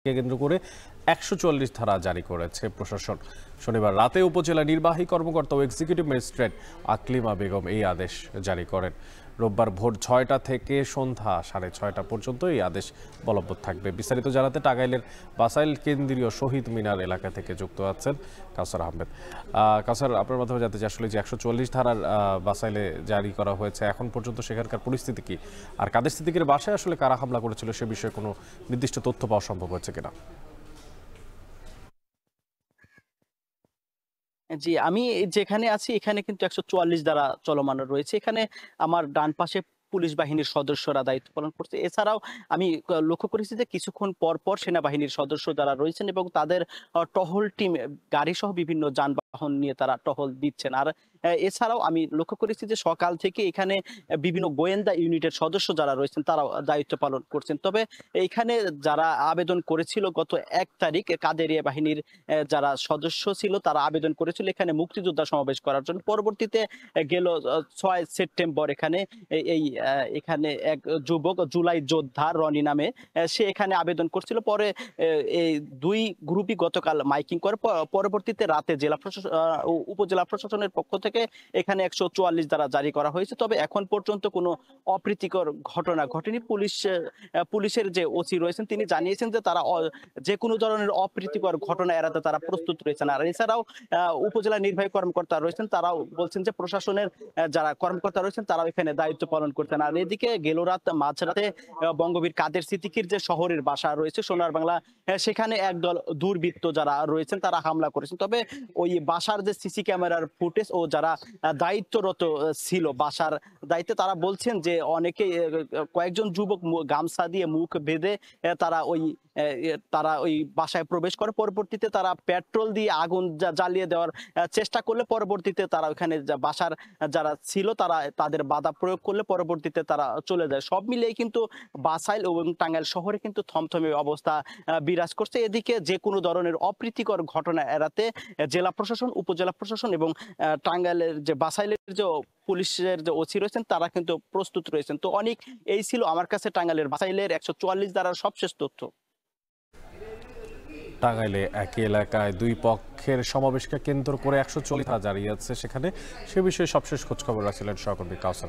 কেন্দ্র করে ১৪৪ ধারা জারি করেছে প্রশাসন। শনিবার রাতে উপজেলা নির্বাহী কর্মকর্তা ও এক্সিকিউটিভ ম্যাজিস্ট্রেট আকলিমা বেগম এই আদেশ জারি করেন। রোববার ভোর ৬টা থেকে সন্ধ্যা ৬:৩০ পর্যন্ত এই আদেশ বলবৎ থাকবে। বিস্তারিত জানাতে টাঙ্গাইলের বাসাইল কেন্দ্রীয় শহীদ মিনার এলাকা থেকে যুক্ত আছেন কাউসার আহমেদ। কাউসার, আপনার মাধ্যমে জানতে চাই আসলে যে ১৪৪ ধারার বাসাইলে জারি করা হয়েছে, এখন পর্যন্ত সেখানকার পরিস্থিতি কি, আর কাদের সিদ্দিকের বাসায় আসলে কারা হামলা করেছিল সে বিষয়ে কোনো নির্দিষ্ট তথ্য পাওয়া সম্ভব হয়েছে কিনা? জি, আমি যেখানে আছি এখানে কিন্তু ১৪৪ ধারা চলমান রয়েছে। এখানে আমার ডান পাশে পুলিশ বাহিনীর সদস্যরা দায়িত্ব পালন করছে। এছাড়াও আমি লক্ষ্য করেছি যে কিছুক্ষণ পর, পর সেনাবাহিনীর সদস্য যারা রয়েছেন এবং তাদের টহল টিম গাড়িসহ বিভিন্ন যানবাহন নিয়ে তারা টহল দিচ্ছেন। আর এছাড়াও আমি লক্ষ্য করেছি যে সকাল থেকে এখানে বিভিন্ন গোয়েন্দা ইউনিটের সদস্য যারা রয়েছেন তারাও দায়িত্ব পালন করছেন। তবে এইখানে যারা আবেদন করেছিল গত ১ তারিখ কাদেরিয়া বাহিনীর যারা সদস্য ছিল তারা আবেদন করেছিল এখানে মুক্তিযোদ্ধা সমাবেশ করার জন্য। পরবর্তীতে গেল ৬ সেপ্টেম্বর এখানে এক যুবক জুলাই যোদ্ধা রনি নামে সে এখানে আবেদন করছিল। পরে এই ২ গ্রুপই গতকাল মাইকিং করে পরবর্তীতে রাতে উপজেলা প্রশাসনের পক্ষ থেকে এখানে ১৪৪ ধারা জারি করা হয়েছে। তবে এখন পর্যন্ত কোনো অপ্রীতিকর ঘটনা ঘটেনি। পুলিশের যে ওসি রয়েছেন তিনি জানিয়েছেন যে তারা যেকোনো ধরনের অপ্রীতিকর ঘটনা এড়াতে তারা প্রস্তুত রয়েছেন। আর এছাড়াও উপজেলা নির্বাহী কর্মকর্তা রয়েছেন তারাও বলছেন যে প্রশাসনের যারা কর্মকর্তা রয়েছেন তারাও এখানে দায়িত্ব পালন করতেন। আর এদিকে গেল মাঝরাতে বঙ্গবীর কাদের সিদ্দিকীর যে শহরের বাসা রয়েছে সোনার বাংলা, সেখানে একদল দুর্বৃত্ত যারা রয়েছেন তারা হামলা করেছেন। তবে ওই বাসার যে সিসি ক্যামেরার ফুটেজ ও যারা দায়িত্বরত ছিল বাসার দায়িত্বে তারা বলছেন যে অনেকে কয়েকজন যুবক গামছা দিয়ে মুখ বেঁধে তারা ওই বাসায় প্রবেশ করে। পরবর্তীতে তারা পেট্রোল দিয়ে আগুন জ্বালিয়ে দেওয়ার চেষ্টা করলে পরবর্তীতে তারা ওখানে বাসার যারা ছিল তারা তাদের বাধা প্রয়োগ করলে পরবর্তীতে তারা চলে যায়। সব মিলিয়ে কিন্তু বাসাইল এবং টাঙ্গাইল শহরে কিন্তু থমথমে অবস্থা বিরাজ করছে। এদিকে যে কোনো ধরনের অপ্রীতিকর ঘটনা এড়াতে জেলা প্রশাসন, উপজেলা প্রশাসন এবং টাঙ্গাইলের যে বাসাইলের যে পুলিশের যে ওসি রয়েছেন তারা কিন্তু প্রস্তুত রয়েছেন। তো অনেক এই ছিল আমার কাছে টাঙ্গাইলের বাসাইলের ১৪৪ ধারার সবশেষ তথ্য। টাঙ্গাইলে একই এলাকায় দুই পক্ষের সমাবেশকে কেন্দ্র করে ১৪৪ ধারা জারি আছে সেখানে, সে বিষয়ে সবশেষ খোঁজখবর রাখছিলেন সহকর্মী কাউসার।